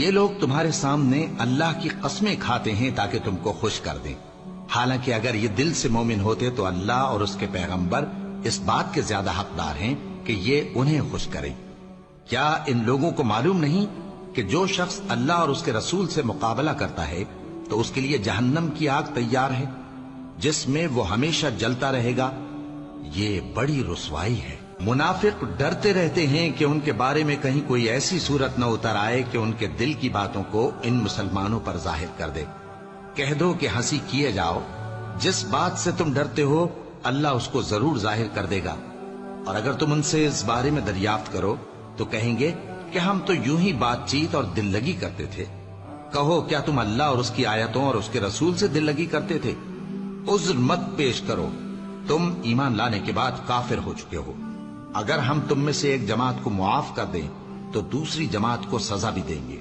یہ لوگ تمہارے سامنے اللہ کی قسمیں کھاتے ہیں تاکہ تم کو خوش کر دیں، حالانکہ اگر یہ دل سے مومن ہوتے تو اللہ اور اس کے پیغمبر اس بات کے زیادہ حقدار ہیں کہ یہ انہیں خوش کریں۔ کیا ان لوگوں کو معلوم نہیں کہ جو شخص اللہ اور اس کے رسول سے مقابلہ کرتا ہے تو اس کے لیے جہنم کی آگ تیار ہے جس میں وہ ہمیشہ جلتا رہے گا؟ یہ بڑی رسوائی ہے۔ منافق ڈرتے رہتے ہیں کہ ان کے بارے میں کہیں کوئی ایسی صورت نہ اتر آئے کہ ان کے دل کی باتوں کو ان مسلمانوں پر ظاہر کر دے۔ کہہ دو کہ ہنسی کیے جاؤ، جس بات سے تم ڈرتے ہو اللہ اس کو ضرور ظاہر کر دے گا، اور اگر تم ان سے اس بارے میں دریافت کرو تو کہیں گے کہ ہم تو یوں ہی بات چیت اور دل لگی کرتے تھے۔ کہو کیا تم اللہ اور اس کی آیتوں اور اس کے رسول سے دل لگی کرتے تھے؟ عذر مت پیش کرو، تم ایمان لانے کے بعد کافر ہو چکے ہو۔ اگر ہم تم میں سے ایک جماعت کو معاف کر دیں تو دوسری جماعت کو سزا بھی دیں گے۔